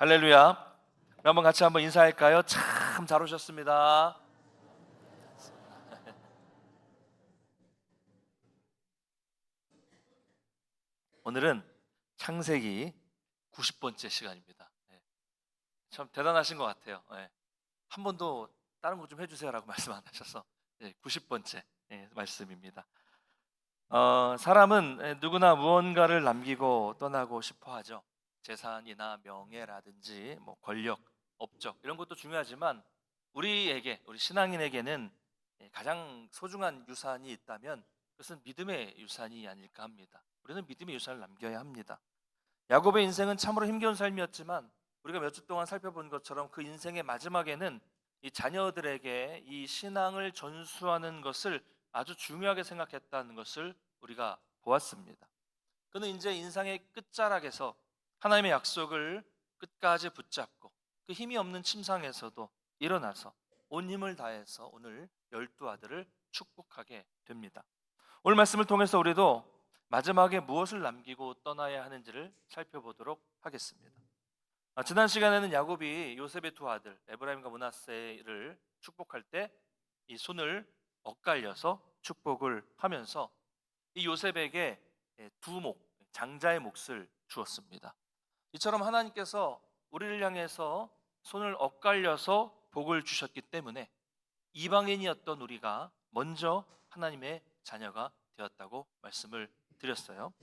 할렐루야. 한번 같이 한번 인사할까요? 참 잘 오셨습니다. 오늘은 창세기 90번째 시간입니다. 참 대단하신 것 같아요. 한 번도 다른 거 좀 해주세요라고 말씀 안 하셔서 90번째 말씀입니다. 사람은 누구나 무언가를 남기고 떠나고 싶어 하죠. 재산이나 명예라든지 뭐 권력, 업적 이런 것도 중요하지만 우리 신앙인에게는 가장 소중한 유산이 있다면 그것은 믿음의 유산이 아닐까 합니다. 우리는 믿음의 유산을 남겨야 합니다. 야곱의 인생은 참으로 힘겨운 삶이었지만 우리가 몇 주 동안 살펴본 것처럼 그 인생의 마지막에는 이 자녀들에게 이 신앙을 전수하는 것을 아주 중요하게 생각했다는 것을 우리가 보았습니다. 그는 이제 인생의 끝자락에서 하나님의 약속을 끝까지 붙잡고 그 힘이 없는 침상에서도 일어나서 온 힘을 다해서 오늘 12아들을 축복하게 됩니다. 오늘 말씀을 통해서 우리도 마지막에 무엇을 남기고 떠나야 하는지를 살펴보도록 하겠습니다. 지난 시간에는 야곱이 요셉의 두 아들 에브라임과 므낫세를 축복할 때 이 손을 엇갈려서 축복을 하면서 이 요셉에게 장자의 몫을 주었습니다. 이처럼 하나님께서 우리를 향해서 손을 엇갈려서 복을 주셨기 때문에 이방인이었던 우리가 먼저 하나님의 자녀가 되었다고 말씀을 드렸어요.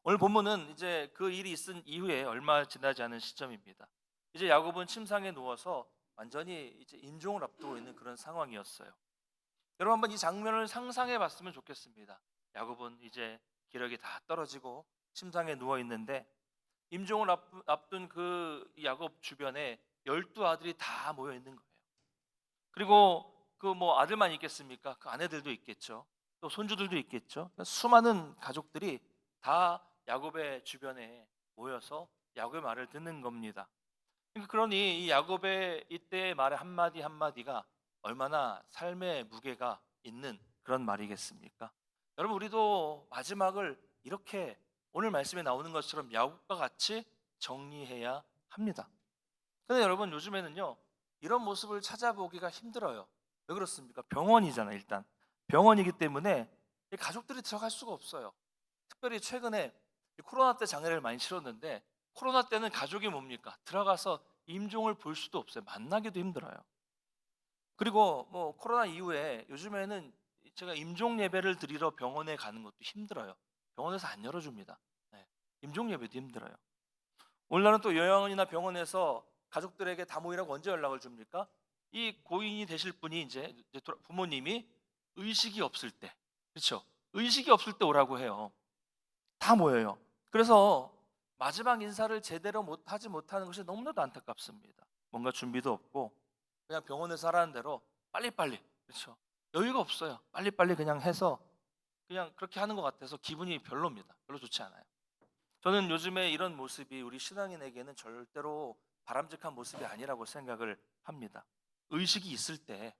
오늘 본문은 이제 그 일이 있은 이후에 얼마 지나지 않은 시점입니다. 이제 야곱은 침상에 누워서 완전히 이제 임종을 앞두고 있는 그런 상황이었어요. 여러분 한번 이 장면을 상상해 봤으면 좋겠습니다. 야곱은 이제 기력이 다 떨어지고 침상에 누워 있는데 임종을 앞둔 그 야곱 주변에 12아들이 다 모여 있는 거예요. 그리고 그 뭐 아들만 있겠습니까? 그 아내들도 있겠죠. 또 손주들도 있겠죠. 그러니까 수많은 가족들이 다 야곱의 주변에 모여서 야곱의 말을 듣는 겁니다. 그러니 이 야곱의 이때의 말의 한마디 한마디가 얼마나 삶의 무게가 있는 그런 말이겠습니까? 여러분 우리도 마지막을 이렇게 오늘 말씀에 나오는 것처럼 야곱과 같이 정리해야 합니다. 근데 여러분 요즘에는요 이런 모습을 찾아보기가 힘들어요. 왜 그렇습니까? 병원이잖아요. 일단 병원이기 때문에 가족들이 들어갈 수가 없어요. 특별히 최근에 코로나 때 장례를 많이 치렀는데 코로나 때는 가족이 뭡니까? 들어가서 임종을 볼 수도 없어요. 만나기도 힘들어요. 그리고 뭐 코로나 이후에 요즘에는 제가 임종 예배를 드리러 병원에 가는 것도 힘들어요. 병원에서 안 열어줍니다. 임종 예배도 힘들어요. 오늘날은 또 요양원이나 병원에서 가족들에게 다 모이라고 언제 연락을 줍니까? 이 고인이 되실 분이 이제 부모님이 의식이 없을 때, 그렇죠? 의식이 없을 때 오라고 해요. 다 모여요. 그래서 마지막 인사를 제대로 하지 못하는 것이 너무나도 안타깝습니다. 뭔가 준비도 없고 그냥 병원에서 하라는 대로 빨리빨리, 그렇죠? 여유가 없어요. 빨리빨리 그냥 해서 그냥 그렇게 하는 것 같아서 기분이 별로입니다. 별로 좋지 않아요. 저는 요즘에 이런 모습이 우리 신앙인에게는 절대로 바람직한 모습이 아니라고 생각을 합니다. 의식이 있을 때,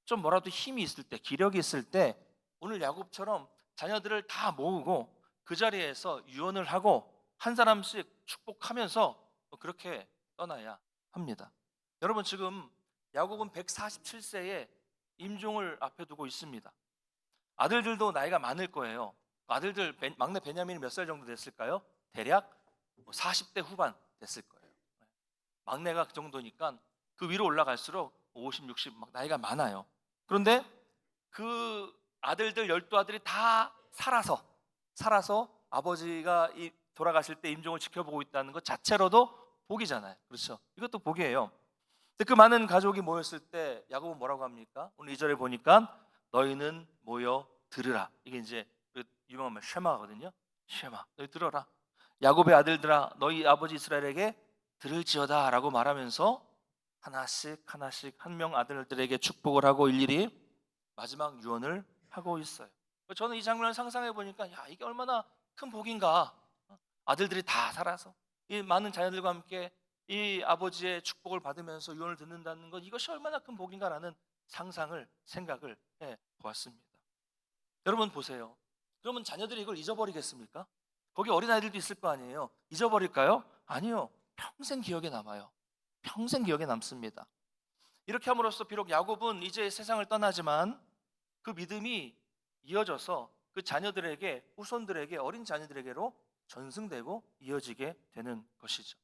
좀 뭐라도 힘이 있을 때, 기력이 있을 때 오늘 야곱처럼 자녀들을 다 모으고 그 자리에서 유언을 하고 한 사람씩 축복하면서 그렇게 떠나야 합니다. 여러분 지금 야곱은 147세에 임종을 앞에 두고 있습니다. 아들들도 나이가 많을 거예요. 아들들 막내 베냐민이 몇 살 정도 됐을까요? 대략 40대 후반 됐을 거예요. 막내가 그 정도니까 그 위로 올라갈수록 50, 60 막 나이가 많아요. 그런데 그 아들들 12아들이 다 살아서 아버지가 돌아가실 때 임종을 지켜보고 있다는 것 자체로도 복이잖아요. 그렇죠? 이것도 복이에요. 근데 그 많은 가족이 모였을 때 야곱은 뭐라고 합니까? 오늘 2절에 보니까 너희는 모여 들으라. 이게 이제 그 유명한 말 쉐마거든요. 쉐마. 너희 들어라. 야곱의 아들들아 너희 아버지 이스라엘에게 들을지어다라고 말하면서 하나씩 한 명 아들들에게 축복을 하고 일일이 마지막 유언을 하고 있어요. 저는 이 장면을 상상해 보니까 야 이게 얼마나 큰 복인가. 아들들이 다 살아서 이 많은 자녀들과 함께 이 아버지의 축복을 받으면서 유언을 듣는다는 것 이것이 얼마나 큰 복인가라는 생각을 해 보았습니다. 여러분 보세요. 그러면 자녀들이 이걸 잊어버리겠습니까? 거기 어린아이들도 있을 거 아니에요. 잊어버릴까요? 아니요. 평생 기억에 남아요. 평생 기억에 남습니다. 이렇게 함으로써 비록 야곱은 이제 세상을 떠나지만 그 믿음이 이어져서 그 자녀들에게, 후손들에게, 어린 자녀들에게로 전승되고 이어지게 되는 것이죠.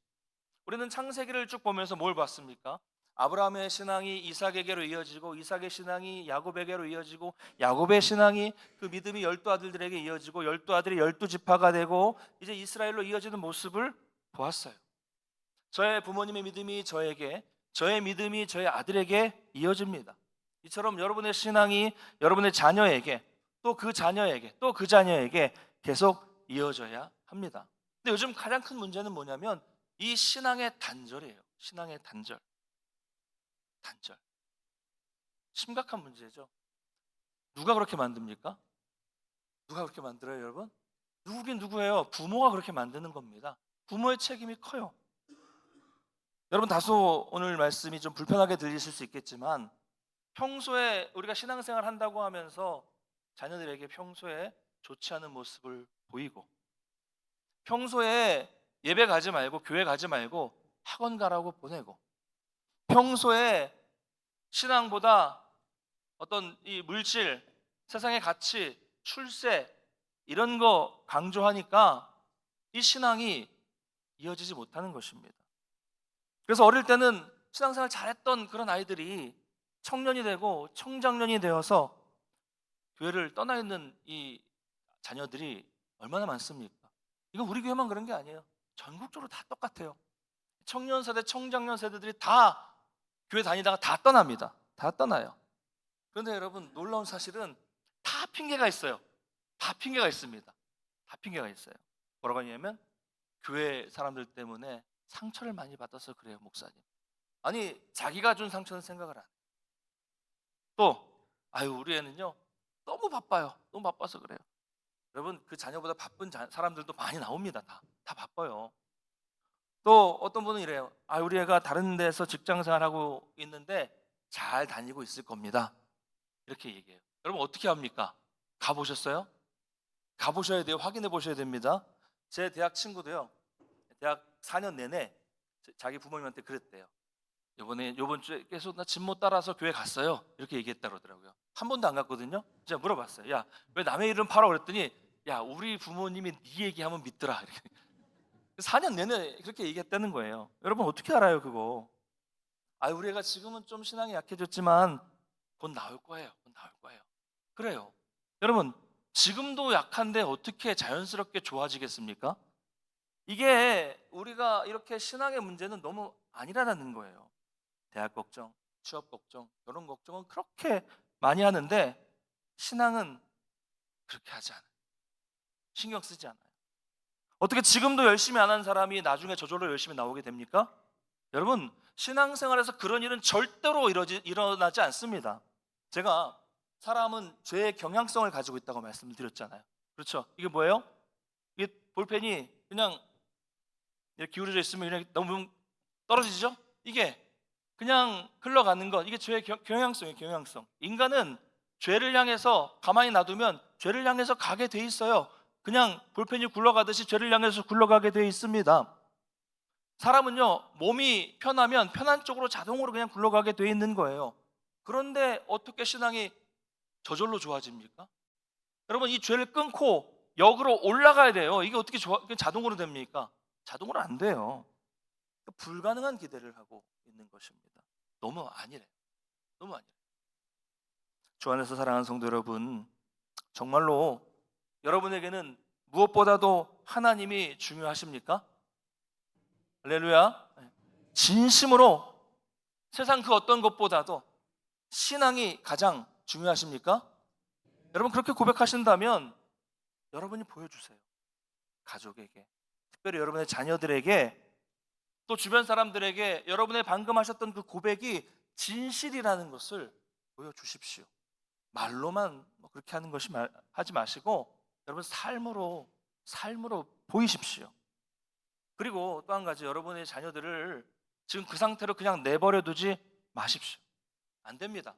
우리는 창세기를 쭉 보면서 뭘 봤습니까? 아브라함의 신앙이 이삭에게로 이어지고, 이삭의 신앙이 야곱에게로 이어지고, 야곱의 신앙이 그 믿음이 12아들들에게 이어지고, 12아들이 12지파가 되고, 이제 이스라엘로 이어지는 모습을 보았어요. 저의 부모님의 믿음이 저에게, 저의 믿음이 저의 아들에게 이어집니다. 이처럼 여러분의 신앙이 여러분의 자녀에게, 또 그 자녀에게, 또 그 자녀에게 계속 이어져야 합니다. 근데 요즘 가장 큰 문제는 뭐냐면 이 신앙의 단절이에요. 신앙의 단절. 심각한 문제죠. 누가 그렇게 만듭니까? 누가 그렇게 만들어요, 여러분? 누구긴 누구예요? 부모가 그렇게 만드는 겁니다. 부모의 책임이 커요. 여러분, 다소 오늘 말씀이 좀 불편하게 들리실 수 있겠지만 평소에 우리가 신앙생활 한다고 하면서 자녀들에게 평소에 좋지 않은 모습을 보이고, 평소에 예배 가지 말고 교회 가지 말고 학원 가라고 보내고, 평소에 신앙보다 어떤 이 물질, 세상의 가치, 출세 이런 거 강조하니까 이 신앙이 이어지지 못하는 것입니다. 그래서 어릴 때는 신앙생활 잘했던 그런 아이들이 청년이 되고 청장년이 되어서 교회를 떠나 있는 이 자녀들이 얼마나 많습니까? 이거 우리 교회만 그런 게 아니에요. 전국적으로 다 똑같아요. 청년 세대, 청장년 세대들이 다 교회 다니다가 다 떠납니다. 다 떠나요. 그런데 여러분, 놀라운 사실은 다 핑계가 있어요. 다 핑계가 있습니다. 다 핑계가 있어요. 뭐라고 하냐면 교회 사람들 때문에 상처를 많이 받아서 그래요, 목사님. 아니, 자기가 준 상처는 생각을 안 해요. 또 우리 애는요 너무 바빠요. 너무 바빠서 그래요. 여러분, 그 자녀보다 바쁜 사람들도 많이 나옵니다. 다 바빠요. 또 어떤 분은 이래요. 우리 애가 다른 데서 직장 생활하고 있는데 잘 다니고 있을 겁니다. 이렇게 얘기해요. 여러분, 어떻게 합니까? 가보셨어요? 가보셔야 돼요. 확인해 보셔야 됩니다. 제 대학 친구도요, 대학 4년 내내 자기 부모님한테 그랬대요. 요번 주에 계속 나 집 못 따라서 교회 갔어요. 이렇게 얘기했다 그러더라고요. 한 번도 안 갔거든요. 제가 물어봤어요. 야, 왜 남의 이름 팔아? 그랬더니 야, 우리 부모님이 네 얘기하면 믿더라. 이렇게. 4년 내내 그렇게 얘기했다는 거예요. 여러분, 어떻게 알아요, 그거? 우리 애가 지금은 좀 신앙이 약해졌지만 곧 나올 거예요. 곧 나올 거예요. 그래요. 여러분, 지금도 약한데 어떻게 자연스럽게 좋아지겠습니까? 이게 우리가 이렇게 신앙의 문제는 너무 아니라는 거예요. 대학 걱정, 취업 걱정, 결혼 걱정은 그렇게 많이 하는데 신앙은 그렇게 하지 않아요. 신경 쓰지 않아요. 어떻게 지금도 열심히 안 한 사람이 나중에 저절로 열심히 나오게 됩니까? 여러분, 신앙생활에서 그런 일은 절대로 일어나지 않습니다. 제가 사람은 죄의 경향성을 가지고 있다고 말씀을 드렸잖아요. 그렇죠? 이게 뭐예요? 이게 볼펜이 그냥 이렇게 기울어져 있으면 그냥 너무 떨어지죠? 이게 그냥 흘러가는 것, 이게 죄의 경향성이에요. 경향성. 인간은 죄를 향해서 가만히 놔두면 죄를 향해서 가게 돼 있어요. 그냥 볼펜이 굴러가듯이 죄를 향해서 굴러가게 돼 있습니다. 사람은요, 몸이 편하면 편한 쪽으로 자동으로 그냥 굴러가게 돼 있는 거예요. 그런데 어떻게 신앙이 저절로 좋아집니까? 여러분, 이 죄를 끊고 역으로 올라가야 돼요. 이게 어떻게 자동으로 됩니까? 자동으로 안 돼요. 불가능한 기대를 하고 있는 것입니다. 너무 아니래요. 너무 아니래요. 주 안에서 사랑하는 성도 여러분, 정말로 여러분에게는 무엇보다도 하나님이 중요하십니까? 할렐루야. 진심으로 세상 그 어떤 것보다도 신앙이 가장 중요하십니까? 여러분, 그렇게 고백하신다면 여러분이 보여주세요. 가족에게, 특별히 여러분의 자녀들에게, 또 주변 사람들에게 여러분의 방금 하셨던 그 고백이 진실이라는 것을 보여주십시오. 말로만 그렇게 하는 것이 하지 마시고 여러분 삶으로 보이십시오. 그리고 또 한 가지, 여러분의 자녀들을 지금 그 상태로 그냥 내버려 두지 마십시오. 안 됩니다.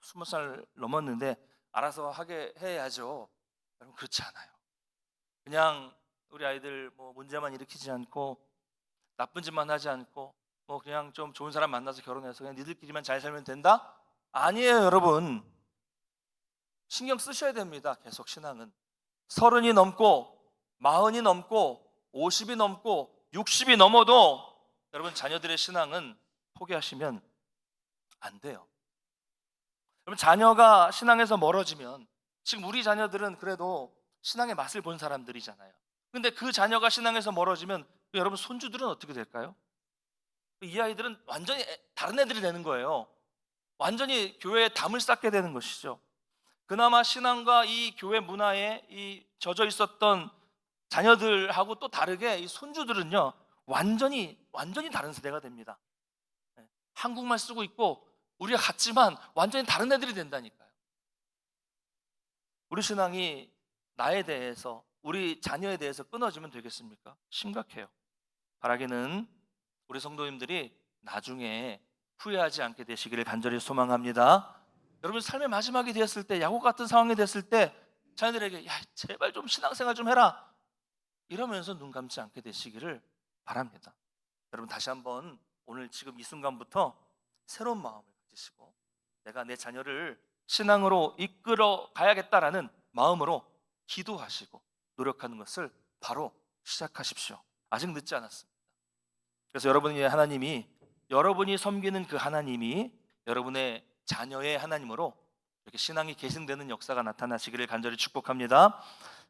20살 넘었는데 알아서 하게 해야죠. 여러분, 그렇지 않아요. 그냥 우리 아이들 문제만 일으키지 않고 나쁜 짓만 하지 않고 뭐 그냥 좀 좋은 사람 만나서 결혼해서 그냥 니들끼리만 잘 살면 된다? 아니에요, 여러분. 신경 쓰셔야 됩니다. 계속 신앙은. 30이 넘고 40이 넘고 50이 넘고 60이 넘어도 여러분 자녀들의 신앙은 포기하시면 안 돼요. 여러분 자녀가 신앙에서 멀어지면, 지금 우리 자녀들은 그래도 신앙의 맛을 본 사람들이잖아요. 근데 그 자녀가 신앙에서 멀어지면 여러분 손주들은 어떻게 될까요? 이 아이들은 완전히 다른 애들이 되는 거예요. 완전히 교회에 담을 쌓게 되는 것이죠. 그나마 신앙과 이 교회 문화에 이 젖어 있었던 자녀들하고 또 다르게 이 손주들은요, 완전히 다른 세대가 됩니다. 예, 한국말 쓰고 있고 우리가 같지만 완전히 다른 애들이 된다니까요. 우리 신앙이 나에 대해서, 우리 자녀에 대해서 끊어지면 되겠습니까? 심각해요. 바라기는 우리 성도님들이 나중에 후회하지 않게 되시기를 간절히 소망합니다. 여러분 삶의 마지막이 되었을 때, 야곱 같은 상황이 됐을 때 자녀들에게 야 제발 좀 신앙생활 좀 해라 이러면서 눈 감지 않게 되시기를 바랍니다. 여러분 다시 한번 오늘 지금 이 순간부터 새로운 마음을 가지시고 내가 내 자녀를 신앙으로 이끌어 가야겠다라는 마음으로 기도하시고 노력하는 것을 바로 시작하십시오. 아직 늦지 않았습니다. 그래서 여러분이 섬기는 그 하나님이 여러분의 자녀의 하나님으로 이렇게 신앙이 계승되는 역사가 나타나시기를 간절히 축복합니다.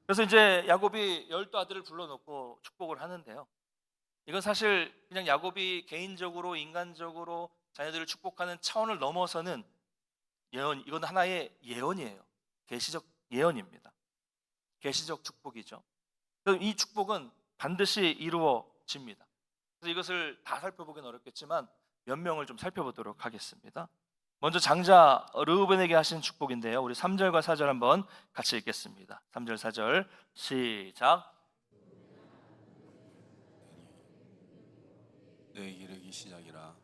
그래서 이제 야곱이 12아들을 불러놓고 축복을 하는데요. 이건 사실 그냥 야곱이 개인적으로 인간적으로 자녀들을 축복하는 차원을 넘어서는 이건 하나의 예언이에요. 계시적 예언입니다. 계시적 축복이죠. 그래서 이 축복은 반드시 이루어집니다. 그래서 이것을 다 살펴보기는 어렵겠지만 몇 명을 좀 살펴보도록 하겠습니다. 먼저 장자 르우벤에게 하신 축복인데요. 우리 3절과 4절 한번 같이 읽겠습니다. 3절 4절 시작. 내 이르기 시작이라.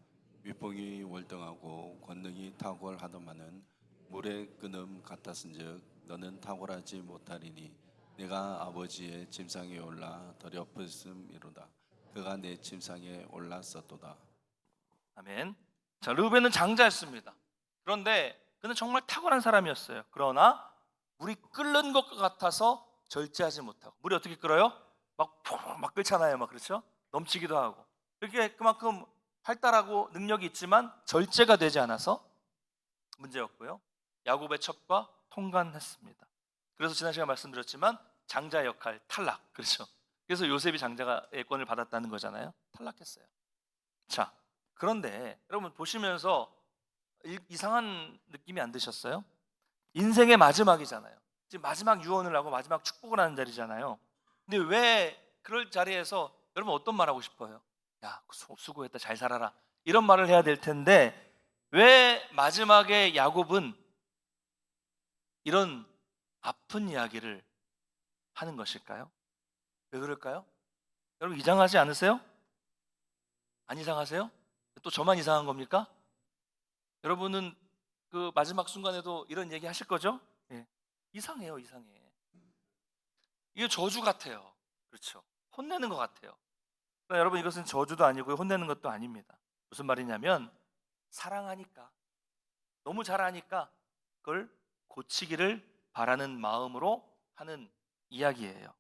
윗봉이 월등하고 권능이 탁월하더마는 물의 끊음 같았은즉 너는 탁월하지 못하리니 내가 아버지의 침상에 올라 더럽혔음이로다. 그가 내 침상에 올랐었도다. 아멘. 자, 르우벤은 장자였습니다. 그런데 그는 정말 탁월한 사람이었어요. 그러나 물이 끓는 것 같아서 절제하지 못하고, 물이 어떻게 끓어요? 막 끓잖아요. 막 그렇죠? 넘치기도 하고. 그렇게 그만큼 활달하고 능력이 있지만 절제가 되지 않아서 문제였고요. 야곱의 첩과 통관했습니다. 그래서 지난 시간 말씀드렸지만 장자 역할 탈락. 그렇죠? 그래서 요셉이 장자의 예권을 받았다는 거잖아요. 탈락했어요. 자, 그런데 여러분 보시면서 이상한 느낌이 안 드셨어요? 인생의 마지막이잖아요. 지금 마지막 유언을 하고 마지막 축복을 하는 자리잖아요. 근데 왜 그럴 자리에서 여러분 어떤 말 하고 싶어요? 야, 수고했다, 잘 살아라, 이런 말을 해야 될 텐데 왜 마지막에 야곱은 이런 아픈 이야기를 하는 것일까요? 왜 그럴까요? 여러분 이상하지 않으세요? 안 이상하세요? 또 저만 이상한 겁니까? 여러분은 그 마지막 순간에도 이런 얘기 하실 거죠? 예. 이상해요, 이상해. 이게 저주 같아요. 그렇죠? 혼내는 것 같아요. 그러나 여러분 이것은 저주도 아니고 혼내는 것도 아닙니다. 무슨 말이냐면 사랑하니까, 너무 잘 아니까 그걸 고치기를 바라는 마음으로 하는 이야기예요.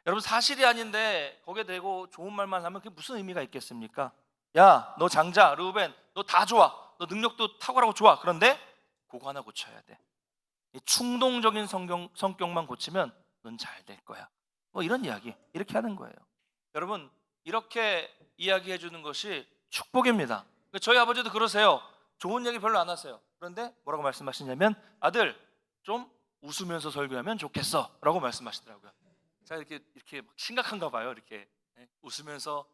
여러분 사실이 아닌데 거기에 대고 좋은 말만 하면 그게 무슨 의미가 있겠습니까? 야, 너 장자 르우벤, 너 다 좋아, 너 능력도 탁월하고 좋아. 그런데 그거 하나 고쳐야 돼. 이 충동적인 성격만 고치면 넌 잘 될 거야. 뭐 이런 이야기, 이렇게 하는 거예요. 여러분 이렇게 이야기해 주는 것이 축복입니다. 저희 아버지도 그러세요. 좋은 얘기 별로 안 하세요. 그런데 뭐라고 말씀하시냐면 아들 좀 웃으면서 설교하면 좋겠어 라고 말씀하시더라고요. 제가 이렇게 막 심각한가 봐요. 이렇게 웃으면서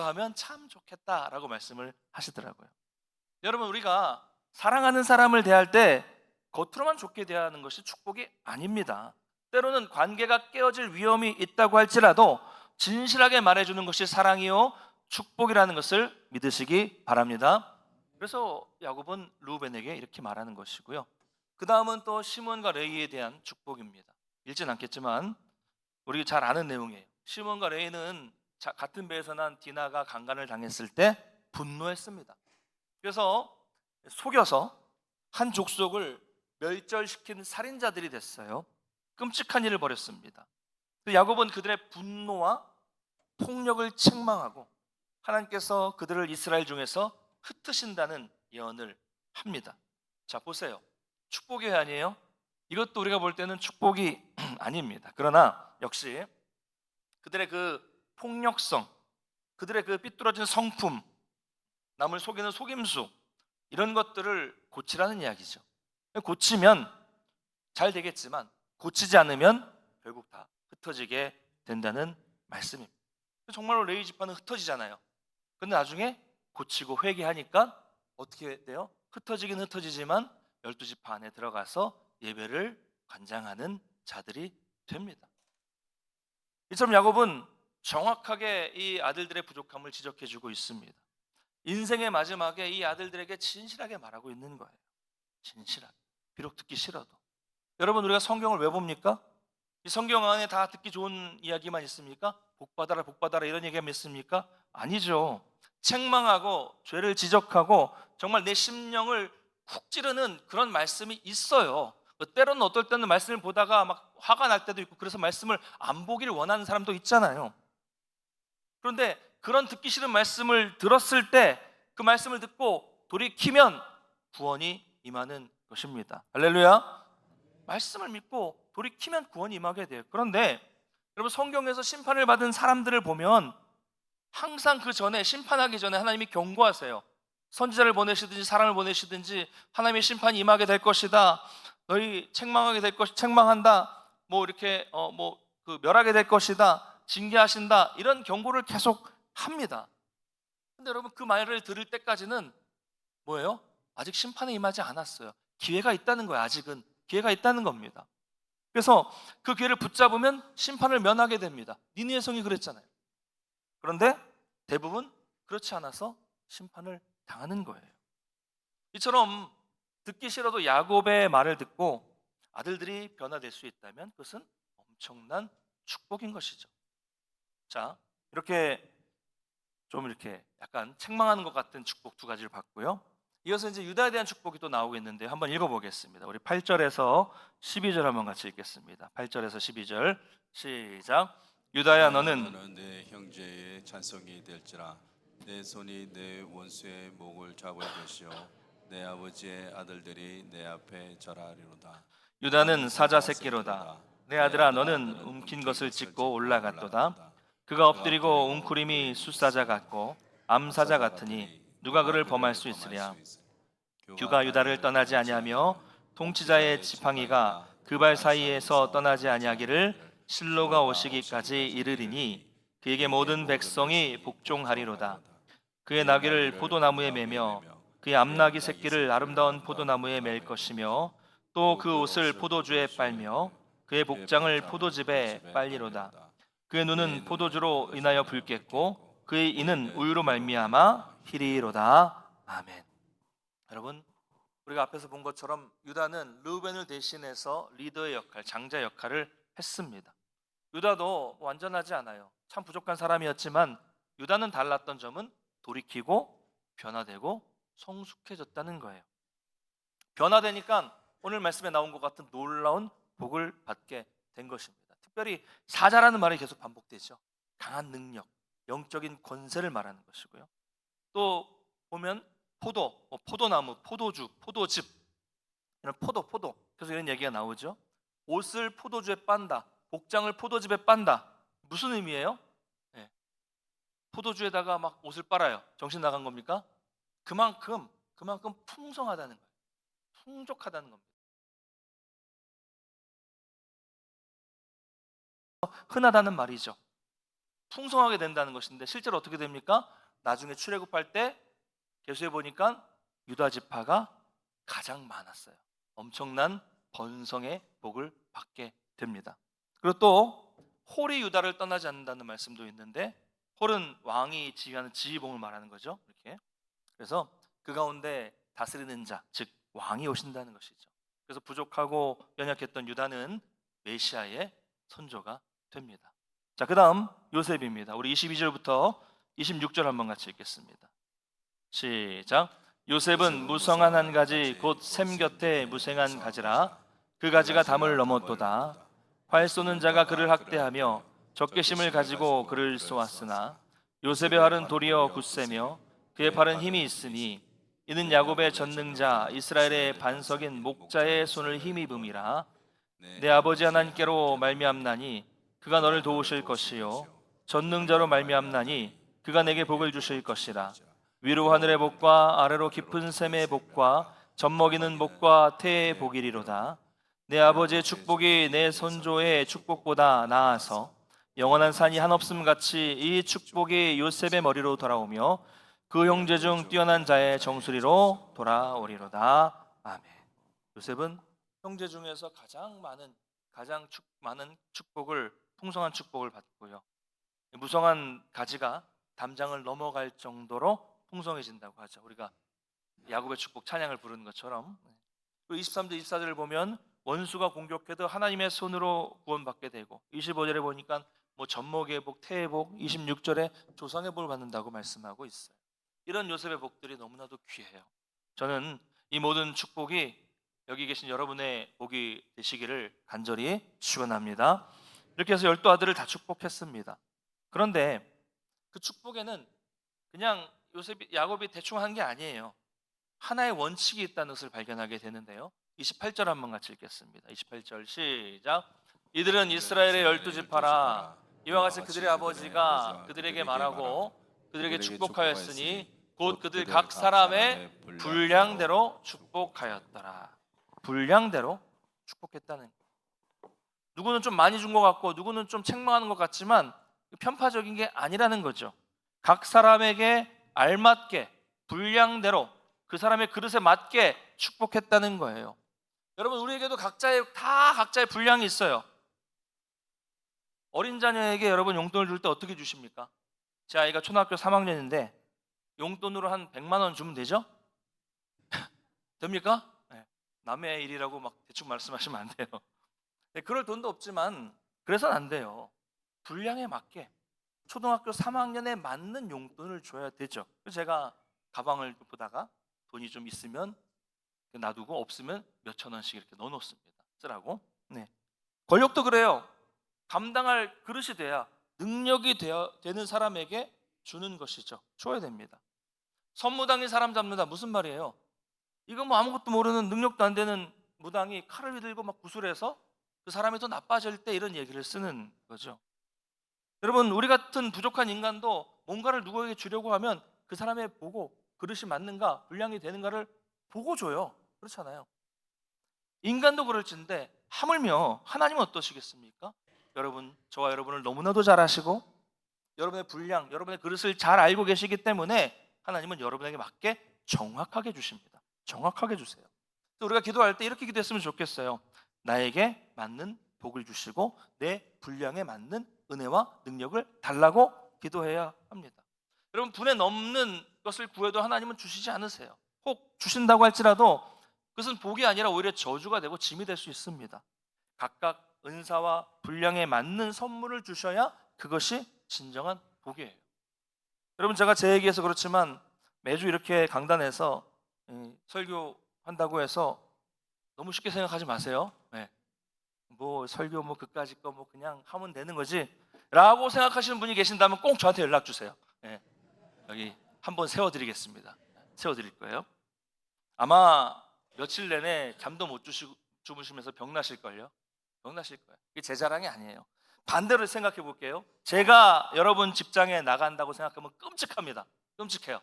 하면 참 좋겠다라고 말씀을 하시더라고요. 여러분 우리가 사랑하는 사람을 대할 때 겉으로만 좋게 대하는 것이 축복이 아닙니다. 때로는 관계가 깨어질 위험이 있다고 할지라도 진실하게 말해주는 것이 사랑이요 축복이라는 것을 믿으시기 바랍니다. 그래서 야곱은 르우벤에게 이렇게 말하는 것이고요. 그 다음은 또 시몬과 레위에 대한 축복입니다. 읽진 않겠지만 우리 잘 아는 내용이에요. 시몬과 레위는 같은 배에서 난 디나가 강간을 당했을 때 분노했습니다. 그래서 속여서 한 족속을 멸절시킨 살인자들이 됐어요. 끔찍한 일을 벌였습니다. 야곱은 그들의 분노와 폭력을 책망하고 하나님께서 그들을 이스라엘 중에서 흩으신다는 예언을 합니다. 자, 보세요. 축복이 아니에요? 이것도 우리가 볼 때는 축복이 아닙니다. 그러나 역시 그들의 그 폭력성, 그들의 그 삐뚤어진 성품, 남을 속이는 속임수, 이런 것들을 고치라는 이야기죠. 고치면 잘 되겠지만 고치지 않으면 결국 다 흩어지게 된다는 말씀입니다. 정말로 레위 지파는 흩어지잖아요. 근데 나중에 고치고 회개하니까 어떻게 돼요? 흩어지긴 흩어지지만 12지파 안에 들어가서 예배를 관장하는 자들이 됩니다. 이처럼 야곱은 정확하게 이 아들들의 부족함을 지적해주고 있습니다. 인생의 마지막에 이 아들들에게 진실하게 말하고 있는 거예요. 진실하게. 비록 듣기 싫어도. 여러분, 우리가 성경을 왜 봅니까? 이 성경 안에 다 듣기 좋은 이야기만 있습니까? 복받아라 복받아라 이런 얘기만 있습니까? 아니죠. 책망하고 죄를 지적하고 정말 내 심령을 훅 찌르는 그런 말씀이 있어요. 때로는 어떨 때는 말씀을 보다가 막 화가 날 때도 있고, 그래서 말씀을 안 보기를 원하는 사람도 있잖아요. 그런데 그런 듣기 싫은 말씀을 들었을 때 그 말씀을 듣고 돌이키면 구원이 임하는 것입니다. 할렐루야. 말씀을 믿고 돌이키면 구원이 임하게 돼요. 그런데 여러분, 성경에서 심판을 받은 사람들을 보면 항상 그 전에, 심판하기 전에 하나님이 경고하세요. 선지자를 보내시든지 사람을 보내시든지 하나님의 심판이 임하게 될 것이다. 너희 책망하게 될 것, 책망한다. 뭐 이렇게 그 멸하게 될 것이다. 징계하신다. 이런 경고를 계속 합니다. 근데 여러분, 그 말을 들을 때까지는 뭐예요? 아직 심판에 임하지 않았어요. 기회가 있다는 거예요. 아직은 기회가 있다는 겁니다. 그래서 그 기회를 붙잡으면 심판을 면하게 됩니다. 니느웨 성이 그랬잖아요. 그런데 대부분 그렇지 않아서 심판을 당하는 거예요. 이처럼 듣기 싫어도 야곱의 말을 듣고 아들들이 변화될 수 있다면 그것은 엄청난 축복인 것이죠. 자, 이렇게 좀 이렇게 약간 책망하는 것 같은 축복 두 가지를 봤고요. 이어서 이제 유다에 대한 축복이 또 나오고 있는데 한번 읽어보겠습니다. 우리 8절에서 12절 한번 같이 읽겠습니다. 8절에서 12절 시작. 유다야, 너는 내 형제의 찬송이 될지라. 내 손이 내 원수의 목을 잡을 것이요 내 아버지의 아들들이 내 앞에 절하리로다. 유다는 사자 새끼로다. 내 아들아, 너는 움킨 것을 찢고 올라갔도다. 그가 엎드리고 웅크림이 숫사자 같고 암사자 같으니 누가 그를 범할 수 있으랴. 규가 유다를 떠나지 아니하며 통치자의 지팡이가 그 발 사이에서 떠나지 아니하기를 실로가 오시기까지 이르리니 그에게 모든 백성이 복종하리로다. 그의 나귀를 포도나무에 매며 그의 암나귀 새끼를 아름다운 포도나무에 맬 것이며 또 그 옷을 포도주에 빨며 그의 복장을 포도즙에 빨리로다. 그의 눈은 포도주로 인하여 붉겠고 그의 이는 우유로 말미암아 희리로다. 아멘. 여러분, 우리가 앞에서 본 것처럼 유다는 르우벤을 대신해서 리더의 역할, 장자 역할을 했습니다. 유다도 완전하지 않아요. 참 부족한 사람이었지만 유다는 달랐던 점은 돌이키고 변화되고 성숙해졌다는 거예요. 변화되니까 오늘 말씀에 나온 것 같은 놀라운 복을 받게 된 것입니다. 특별히 사자라는 말이 계속 반복되죠. 강한 능력, 영적인 권세를 말하는 것이고요. 또 보면 포도나무, 포도주, 포도즙, 이런 포도 그래서 이런 얘기가 나오죠. 옷을 포도주에 빤다, 복장을 포도즙에 빤다. 무슨 의미예요? 네. 포도주에다가 막 옷을 빨아요. 정신 나간 겁니까? 그만큼 풍성하다는 거예요. 풍족하다는 겁니다. 흔하다는 말이죠. 풍성하게 된다는 것인데 실제로 어떻게 됩니까? 나중에 출애굽할 때 계수해 보니까 유다 지파가 가장 많았어요. 엄청난 번성의 복을 받게 됩니다. 그리고 또 홀이 유다를 떠나지 않는다는 말씀도 있는데, 홀은 왕이 지휘하는 지휘봉을 말하는 거죠. 이렇게. 그래서 그 가운데 다스리는 자, 즉 왕이 오신다는 것이죠. 그래서 부족하고 연약했던 유다는 메시아의 선조가 됩니다. 자, 그다음 요셉입니다. 우리 22절부터 26절 한번 같이 읽겠습니다. 시작. 요셉은 무성한 한 가지 곧 샘 곁에 무생한 가지라 그 가지가 담을 넘었도다. 활 쏘는 자가 그를 학대하며 적개심을 가지고 그를 쏘았으나 요셉의 활은 도리어 굳세며 그의 팔은 힘이 있으니 이는 야곱의 전능자 이스라엘의 반석인 목자의 손을 힘입음이라. 내 아버지 하나님께로 말미암나니 그가 너를 도우실 것이요 전능자로 말미암나니 그가 내게 복을 주실 것이라. 위로 하늘의 복과 아래로 깊은 샘의 복과 젖먹이는 복과 태의 복이리로다. 내 아버지의 축복이 내 선조의 축복보다 나아서 영원한 산이 한없음 같이 이 축복이 요셉의 머리로 돌아오며 그 형제 중 뛰어난 자의 정수리로 돌아오리로다. 아멘. 요셉은 형제 중에서 가장 많은 축복을, 풍성한 축복을 받고요. 무성한 가지가 담장을 넘어갈 정도로 풍성해진다고 하죠. 우리가 야곱의 축복 찬양을 부르는 것처럼. 23절 24절을 보면 원수가 공격해도 하나님의 손으로 구원받게 되고, 25절에 보니까 뭐 젖먹이의 복, 태의 복, 26절에 조상의 복을 받는다고 말씀하고 있어요. 이런 요셉의 복들이 너무나도 귀해요. 저는 이 모든 축복이 여기 계신 여러분의 복이 되시기를 간절히 축원합니다. 이렇게 해서 12아들을 다 축복했습니다. 그런데 그 축복에는 그냥 야곱이 대충 한 게 아니에요. 하나의 원칙이 있다는 것을 발견하게 되는데요. 28절 한번 같이 읽겠습니다. 28절 시작. 이들은 이스라엘의 12지파라. 이와 같이 그들의 아버지가 그들에게 말하고 그들에게 축복하였으니 곧 그들 각 사람의 분량대로 축복하였더라. 분량대로 축복했다는 거. 누구는 좀 많이 준 것 같고 누구는 좀 책망하는 것 같지만 편파적인 게 아니라는 거죠. 각 사람에게 알맞게 분량대로 그 사람의 그릇에 맞게 축복했다는 거예요. 여러분, 우리에게도 각자의 분량이 있어요. 어린 자녀에게 여러분 용돈을 줄 때 어떻게 주십니까? 제 아이가 초등학교 3학년인데 용돈으로 한 100만 원 주면 되죠? 됩니까? 네. 남의 일이라고 막 대충 말씀하시면 안 돼요. 네, 그럴 돈도 없지만 그래서는 안 돼요. 분량에 맞게 초등학교 3학년에 맞는 용돈을 줘야 되죠. 그래서 제가 가방을 보다가 돈이 좀 있으면 놔두고 없으면 몇천 원씩 이렇게 넣어놓습니다. 쓰라고. 네. 권력도 그래요. 감당할 그릇이 돼야 능력이 되는 사람에게 주는 것이죠. 줘야 됩니다. 선무당이 사람 잡는다 무슨 말이에요? 이거 뭐 아무것도 모르는 능력도 안 되는 무당이 칼을 들고 막 구슬해서 그 사람이 더 나빠질 때 이런 얘기를 쓰는 거죠. 여러분, 우리 같은 부족한 인간도 뭔가를 누구에게 주려고 하면 그 사람의 보고 그릇이 맞는가 분량이 되는가를 보고 줘요. 그렇잖아요. 인간도 그럴진데 하물며 하나님은 어떠시겠습니까? 여러분, 저와 여러분을 너무나도 잘 아시고 여러분의 분량, 여러분의 그릇을 잘 알고 계시기 때문에 하나님은 여러분에게 맞게 정확하게 주십니다. 정확하게 주세요. 우리가 기도할 때 이렇게 기도했으면 좋겠어요. 나에게 맞는 복을 주시고 내 분량에 맞는 은혜와 능력을 달라고 기도해야 합니다. 여러분, 분에 넘는 것을 구해도 하나님은 주시지 않으세요. 혹 주신다고 할지라도 그것은 복이 아니라 오히려 저주가 되고 짐이 될 수 있습니다. 각각 은사와 분량에 맞는 선물을 주셔야 그것이 진정한 복이에요. 여러분, 제가 제 얘기해서 그렇지만 매주 이렇게 강단에서 설교한다고 해서 너무 쉽게 생각하지 마세요. 네. 뭐 설교 뭐 그까짓 거 뭐 그냥 하면 되는 거지 라고 생각하시는 분이 계신다면 꼭 저한테 연락 주세요. 네. 여기 한번 세워드리겠습니다. 세워드릴 거예요. 아마 며칠 내내 잠도 못 주무시면서 병나실걸요. 병나실 거예요. 이게 제 자랑이 아니에요. 반대로 생각해 볼게요. 제가 여러분 직장에 나간다고 생각하면 끔찍합니다. 끔찍해요.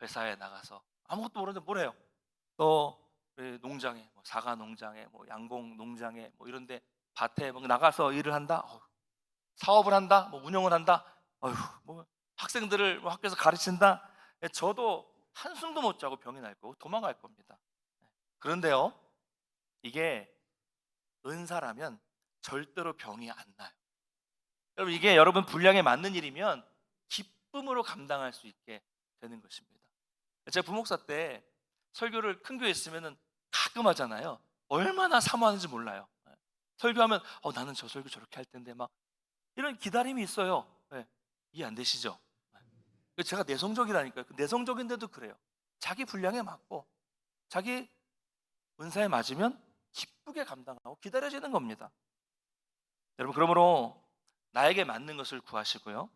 회사에 나가서 아무것도 모르는데 뭘 해요? 또 농장에, 사과 농장에, 양봉 농장에, 이런데 밭에 나가서 일을 한다. 사업을 한다. 운영을 한다. 학생들을 학교에서 가르친다. 저도 한숨도 못 자고 병이 날 거고 도망갈 겁니다. 그런데요, 이게 은사라면 절대로 병이 안 나요. 여러분, 이게 여러분 분량에 맞는 일이면 기쁨으로 감당할 수 있게 되는 것입니다. 제가 부목사 때 설교를 큰 교회에 있으면 가끔 하잖아요. 얼마나 사모하는지 몰라요. 설교하면 나는 저 설교 저렇게 할 텐데 막 이런 기다림이 있어요. 네. 이해 안 되시죠? 네. 제가 내성적이라니까요. 내성적인데도 그래요. 자기 분량에 맞고 자기 은사에 맞으면 기쁘게 감당하고 기다려지는 겁니다. 여러분, 그러므로 나에게 맞는 것을 구하시고요,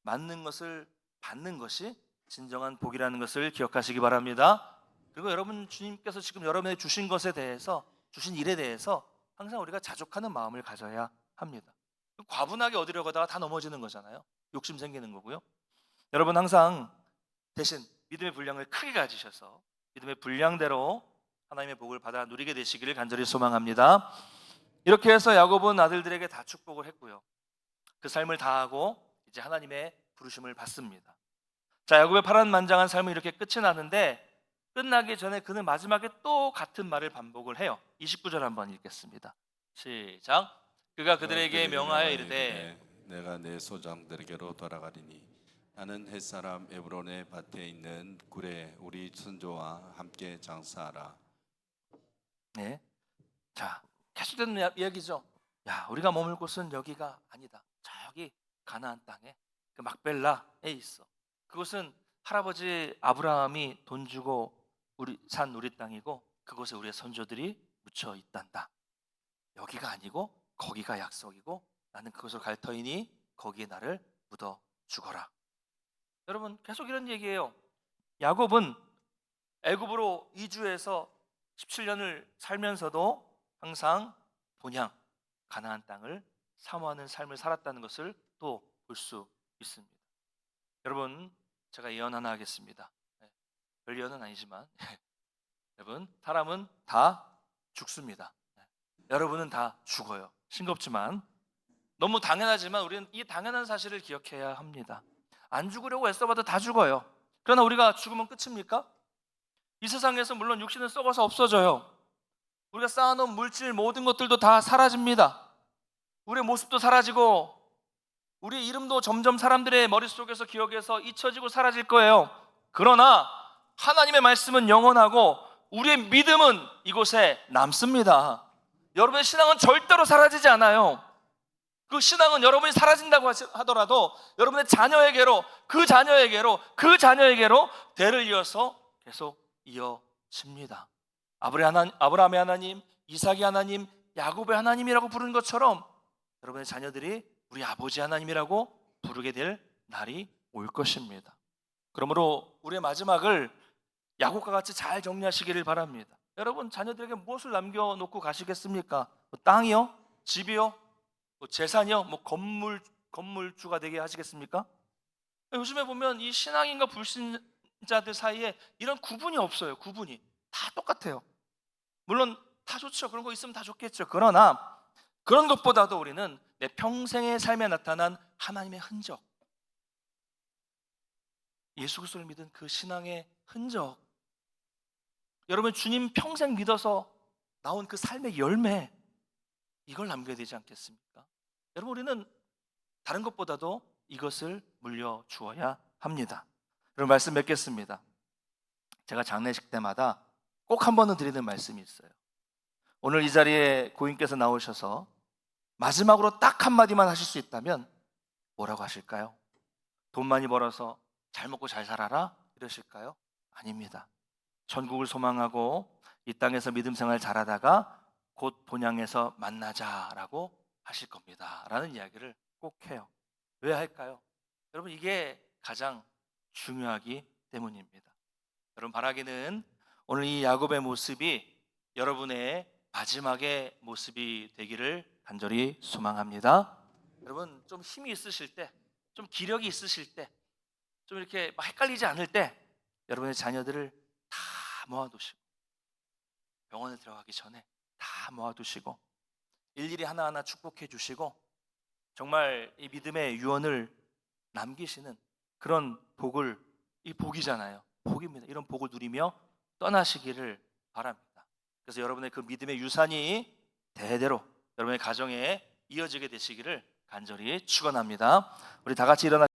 맞는 것을 받는 것이 진정한 복이라는 것을 기억하시기 바랍니다. 그리고 여러분, 주님께서 지금 여러분에게 주신 것에 대해서, 주신 일에 대해서 항상 우리가 자족하는 마음을 가져야 합니다. 과분하게 얻으려고 하다가 다 넘어지는 거잖아요. 욕심 생기는 거고요. 여러분, 항상 대신 믿음의 분량을 크게 가지셔서 믿음의 분량대로 하나님의 복을 받아 누리게 되시기를 간절히 소망합니다. 이렇게 해서 야곱은 아들들에게 다 축복을 했고요, 그 삶을 다하고 이제 하나님의 부르심을 받습니다. 자, 야곱의 파란만장한 삶은 이렇게 끝이 나는데, 끝나기 전에 그는 마지막에 또 같은 말을 반복을 해요. 29절 한번 읽겠습니다. 시작. 그가 그들에게 명하여 이르되 내가 내 소장들에게로 돌아가리니 나는 햇사람 에브론의 밭에 있는 굴에 우리 선조와 함께 장사하라. 네. 자, 계속되는 이야기죠. 야, 우리가 머물 곳은 여기가 아니다. 저기 가나안 땅에 그 막벨라에 있어. 그곳은 할아버지 아브라함이 돈 주고 산 우리 땅이고 그곳에 우리의 선조들이 묻혀 있단다. 여기가 아니고 거기가 약속이고 나는 그곳으로 갈 터이니 거기에 나를 묻어 죽어라. 여러분, 계속 이런 얘기예요. 야곱은 애굽으로 이주해서 17년을 살면서도 항상 본향 가나안 땅을 사모하는 삶을 살았다는 것을 또 볼 수 있습니다. 여러분, 제가 예언 하나 하겠습니다. 별 예언은 아니지만 여러분, 사람은 다 죽습니다. 여러분은 다 죽어요. 싱겁지만, 너무 당연하지만 우리는 이 당연한 사실을 기억해야 합니다. 안 죽으려고 애써봐도 다 죽어요. 그러나 우리가 죽으면 끝입니까? 이 세상에서 물론 육신은 썩어서 없어져요. 우리가 쌓아놓은 물질 모든 것들도 다 사라집니다. 우리의 모습도 사라지고 우리의 이름도 점점 사람들의 머릿속에서 기억에서 잊혀지고 사라질 거예요. 그러나 하나님의 말씀은 영원하고 우리의 믿음은 이곳에 남습니다. 여러분의 신앙은 절대로 사라지지 않아요. 그 신앙은 여러분이 사라진다고 하더라도 여러분의 자녀에게로, 그 자녀에게로, 그 자녀에게로 대를 이어서 계속 이어집니다. 아브라함의 하나님, 이삭의 하나님, 야곱의 하나님이라고 부르는 것처럼 여러분의 자녀들이 우리 아버지 하나님이라고 부르게 될 날이 올 것입니다. 그러므로 우리의 마지막을 야곱과 같이 잘 정리하시기를 바랍니다. 여러분, 자녀들에게 무엇을 남겨놓고 가시겠습니까? 뭐 땅이요? 집이요? 뭐 재산이요? 뭐 건물주가 되게 하시겠습니까? 요즘에 보면 이 신앙인과 불신자들 사이에 이런 구분이 없어요. 구분이 다 똑같아요. 물론 다 좋죠. 그런 거 있으면 다 좋겠죠. 그러나 그런 것보다도 우리는 내 평생의 삶에 나타난 하나님의 흔적, 예수 그리스도를 믿은 그 신앙의 흔적, 여러분 주님 평생 믿어서 나온 그 삶의 열매, 이걸 남겨야 되지 않겠습니까? 여러분, 우리는 다른 것보다도 이것을 물려주어야 합니다. 여러분, 말씀 맺겠습니다. 제가 장례식 때마다 꼭 한 번은 드리는 말씀이 있어요. 오늘 이 자리에 고인께서 나오셔서 마지막으로 딱 한마디만 하실 수 있다면 뭐라고 하실까요? 돈 많이 벌어서 잘 먹고 잘 살아라? 이러실까요? 아닙니다. 천국을 소망하고 이 땅에서 믿음 생활 잘하다가 곧 본향에서 만나자라고 하실 겁니다 라는 이야기를 꼭 해요. 왜 할까요? 여러분, 이게 가장 중요하기 때문입니다. 여러분, 바라기는 오늘 이 야곱의 모습이 여러분의 마지막의 모습이 되기를 간절히 소망합니다. 여러분, 좀 힘이 있으실 때, 좀 기력이 있으실 때, 좀 이렇게 막 헷갈리지 않을 때 여러분의 자녀들을 다 모아두시고 병원에 들어가기 전에 다 모아두시고 일일이 하나하나 축복해 주시고 정말 이 믿음의 유언을 남기시는 그런 복을, 이 복이잖아요. 복입니다. 이런 복을 누리며 떠나시기를 바랍니다. 그래서 여러분의 그 믿음의 유산이 대대로 여러분의 가정에 이어지게 되시기를 간절히 축원합니다. 우리 다 같이 일어나